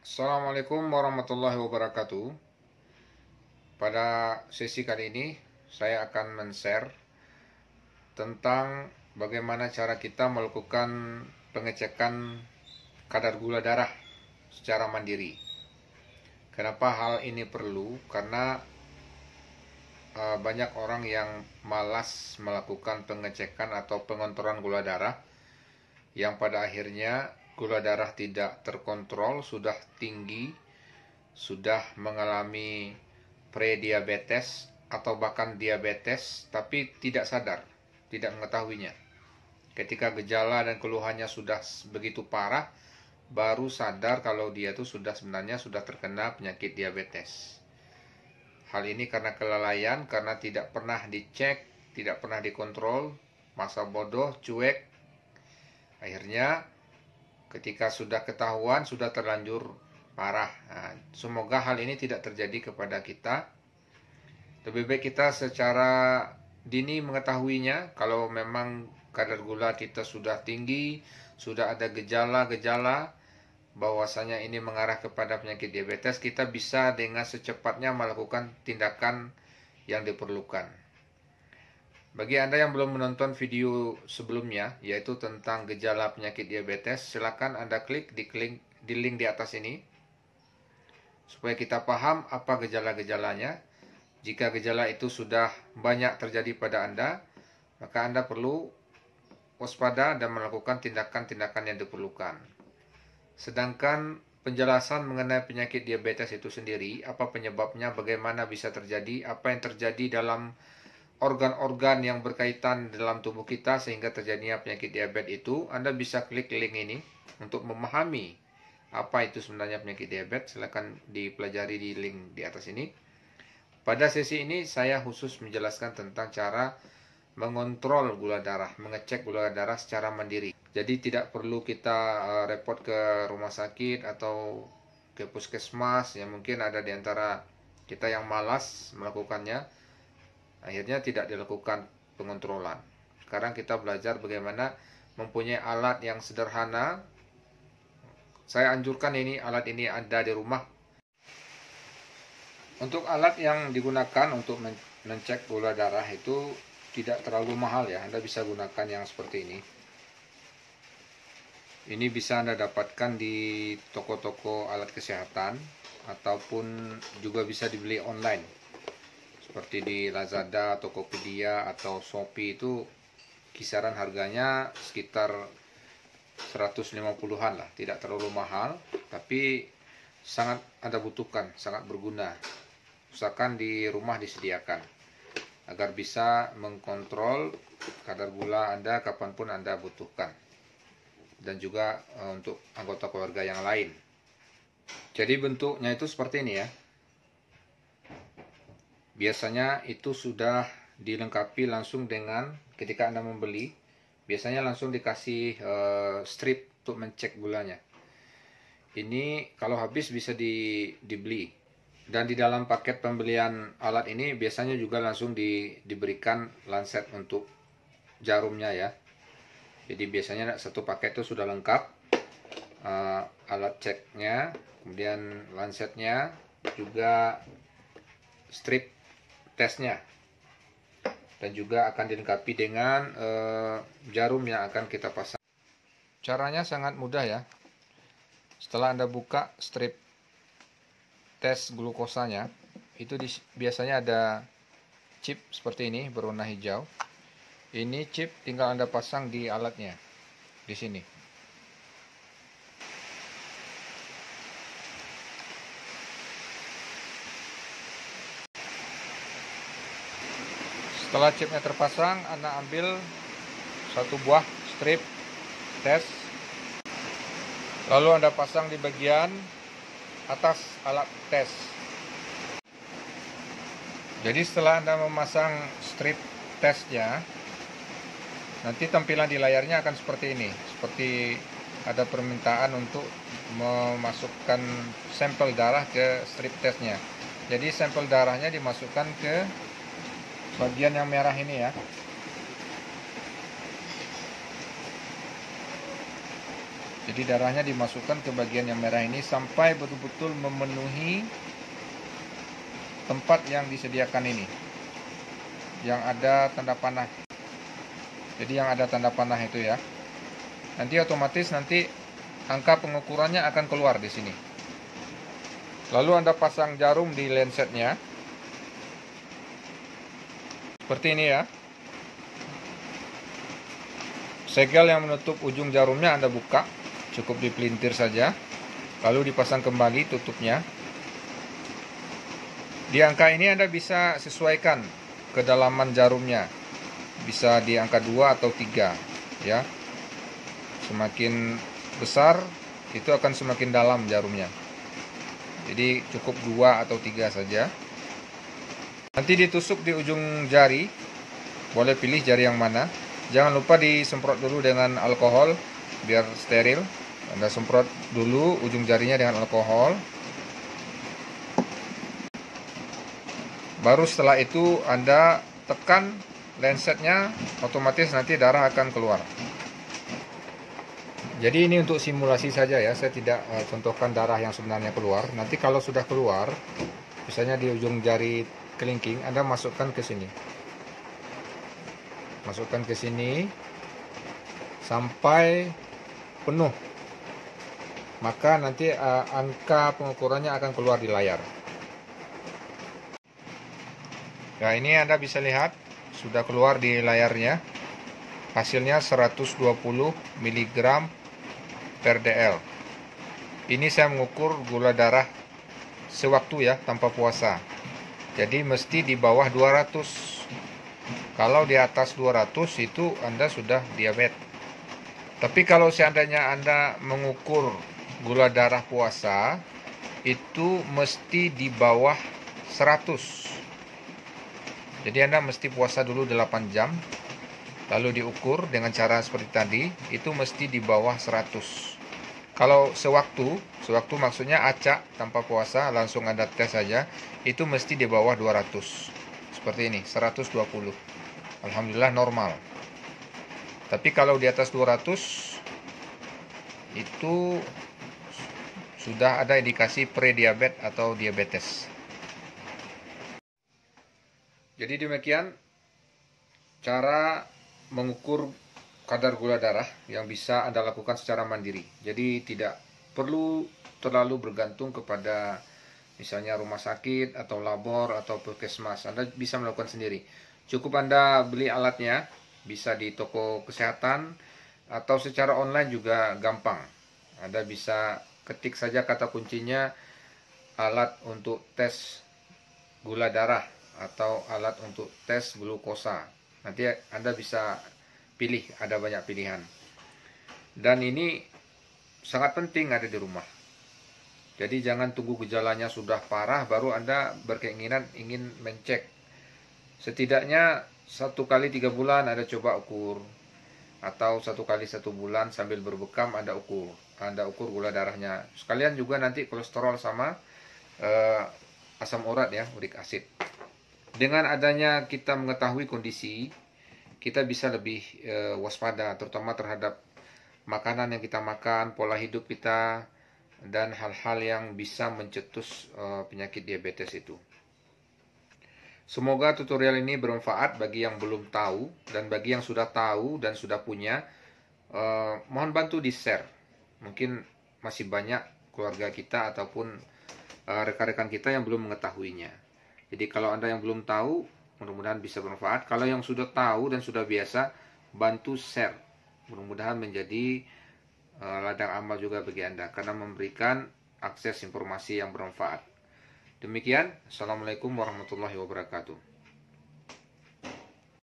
Assalamualaikum warahmatullahi wabarakatuh. Pada sesi kali ini saya akan men-share tentang bagaimana cara kita melakukan pengecekan kadar gula darah secara mandiri. Kenapa hal ini perlu? Karena banyak orang yang malas melakukan pengecekan atau pengontrolan gula darah, yang pada akhirnya gula darah tidak terkontrol, sudah tinggi, sudah mengalami prediabetes atau bahkan diabetes, tapi tidak sadar, tidak mengetahuinya. Ketika gejala dan keluhannya sudah begitu parah, baru sadar kalau dia itu sebenarnya sudah terkena penyakit diabetes. Hal ini karena kelalaian, karena tidak pernah dicek, tidak pernah dikontrol, masa bodoh, cuek. Akhirnya ketika sudah ketahuan, sudah terlanjur parah. Nah, semoga hal ini tidak terjadi kepada kita. Lebih baik kita secara dini mengetahuinya. Kalau memang kadar gula kita sudah tinggi, sudah ada gejala-gejala bahwasanya ini mengarah kepada penyakit diabetes, kita bisa dengan secepatnya melakukan tindakan yang diperlukan. Bagi Anda yang belum menonton video sebelumnya, yaitu tentang gejala penyakit diabetes, silakan Anda klik di link di atas ini, supaya kita paham apa gejala-gejalanya. Jika gejala itu sudah banyak terjadi pada Anda, maka Anda perlu waspada dan melakukan tindakan-tindakan yang diperlukan. Sedangkan penjelasan mengenai penyakit diabetes itu sendiri, apa penyebabnya, bagaimana bisa terjadi, apa yang terjadi dalam organ-organ yang berkaitan dalam tubuh kita sehingga terjadinya penyakit diabetes itu, Anda bisa klik link ini untuk memahami apa itu sebenarnya penyakit diabetes. Silakan dipelajari di link di atas ini. Pada sesi ini saya khusus menjelaskan tentang cara mengontrol gula darah, mengecek gula darah secara mandiri. Jadi tidak perlu kita repot ke rumah sakit atau ke puskesmas, yang mungkin ada di antara kita yang malas melakukannya. Akhirnya tidak dilakukan pengontrolan. Sekarang kita belajar bagaimana mempunyai alat yang sederhana. Saya anjurkan alat ini ada di rumah. Untuk alat yang digunakan untuk mengecek gula darah itu tidak terlalu mahal ya. Anda bisa gunakan yang seperti ini. Ini bisa Anda dapatkan di toko-toko alat kesehatan ataupun juga bisa dibeli online. Seperti di Lazada, Tokopedia, atau Shopee, itu kisaran harganya sekitar 150-an lah. Tidak terlalu mahal, tapi sangat Anda butuhkan, sangat berguna. Usahakan di rumah disediakan agar bisa mengkontrol kadar gula Anda kapanpun Anda butuhkan, dan juga untuk anggota keluarga yang lain. Jadi bentuknya itu seperti ini ya. Biasanya itu sudah dilengkapi langsung dengan, ketika Anda membeli, biasanya langsung dikasih strip untuk mencek gulanya. Ini kalau habis bisa dibeli. Dan di dalam paket pembelian alat ini biasanya juga langsung diberikan lancet untuk jarumnya ya. Jadi biasanya satu paket itu sudah lengkap, alat ceknya, kemudian lancetnya, juga strip tesnya, dan juga akan dilengkapi dengan jarum yang akan kita pasang. Caranya sangat mudah ya. Setelah Anda buka strip tes glukosanya, itu biasanya ada chip seperti ini berwarna hijau. Ini chip tinggal Anda pasang di alatnya di sini. Setelah chipnya terpasang, Anda ambil satu buah strip tes, lalu Anda pasang di bagian atas alat tes. Jadi setelah Anda memasang strip tesnya, nanti tampilan di layarnya akan seperti ini. Seperti ada permintaan untuk memasukkan sampel darah ke strip tesnya. Jadi sampel darahnya dimasukkan ke bagian yang merah ini ya. Jadi darahnya dimasukkan ke bagian yang merah ini sampai betul-betul memenuhi tempat yang disediakan ini, yang ada tanda panah. Jadi yang ada tanda panah itu ya. Nanti otomatis angka pengukurannya akan keluar di sini. Lalu Anda pasang jarum di lensetnya. Seperti ini ya. Segel yang menutup ujung jarumnya Anda buka, cukup dipelintir saja. Lalu dipasang kembali tutupnya. Di angka ini Anda bisa sesuaikan kedalaman jarumnya. Bisa di angka 2 atau 3 ya. Semakin besar itu akan semakin dalam jarumnya. Jadi cukup 2 atau 3 saja. Nanti ditusuk di ujung jari. Boleh pilih jari yang mana. Jangan lupa disemprot dulu dengan alkohol biar steril. Anda semprot dulu ujung jarinya dengan alkohol. Baru setelah itu Anda tekan lensetnya, otomatis nanti darah akan keluar. Jadi ini untuk simulasi saja ya, saya tidak contohkan darah yang sebenarnya keluar. Nanti kalau sudah keluar, misalnya di ujung jari kelingking, Anda masukkan ke sini. Masukkan ke sini sampai penuh. Maka nanti angka pengukurannya akan keluar di layar. Nah, ini Anda bisa lihat sudah keluar di layarnya. Hasilnya 120 mg per dl. Ini saya mengukur gula darah sewaktu ya, tanpa puasa. Jadi mesti di bawah 200. Kalau di atas 200 itu Anda sudah diabetes. Tapi kalau seandainya Anda mengukur gula darah puasa, itu mesti di bawah 100. Jadi Anda mesti puasa dulu 8 jam, lalu diukur dengan cara seperti tadi, itu mesti di bawah 100. Kalau sewaktu maksudnya acak tanpa puasa, langsung Anda tes saja, itu mesti di bawah 200. Seperti ini, 120. Alhamdulillah normal. Tapi kalau di atas 200, itu sudah ada indikasi prediabetes atau diabetes. Jadi demikian cara mengukur kadar gula darah yang bisa Anda lakukan secara mandiri. Jadi tidak perlu terlalu bergantung kepada misalnya rumah sakit atau labor atau puskesmas. Anda bisa melakukan sendiri. Cukup Anda beli alatnya, bisa di toko kesehatan atau secara online juga gampang. Anda bisa ketik saja kata kuncinya alat untuk tes gula darah atau alat untuk tes glukosa. Nanti Anda bisa pilih, ada banyak pilihan. Dan ini sangat penting ada di rumah. Jadi jangan tunggu gejalanya sudah parah baru Anda berkeinginan ingin mencek. Setidaknya 1 kali 3 bulan Anda coba ukur, atau 1 kali 1 bulan sambil berbekam Anda ukur gula darahnya. Sekalian juga nanti kolesterol sama asam urat ya, uric acid. Dengan adanya kita mengetahui kondisi, kita bisa lebih waspada, terutama terhadap makanan yang kita makan, pola hidup kita, dan hal-hal yang bisa mencetus penyakit diabetes itu. Semoga tutorial ini bermanfaat bagi yang belum tahu, dan bagi yang sudah tahu dan sudah punya, mohon bantu di-share. Mungkin masih banyak keluarga kita ataupun rekan-rekan kita yang belum mengetahuinya. Jadi kalau Anda yang belum tahu, mudah-mudahan bisa bermanfaat. Kalau yang sudah tahu dan sudah biasa, bantu share. Mudah-mudahan menjadi ladang amal juga bagi Anda, karena memberikan akses informasi yang bermanfaat. Demikian, Assalamualaikum warahmatullahi wabarakatuh.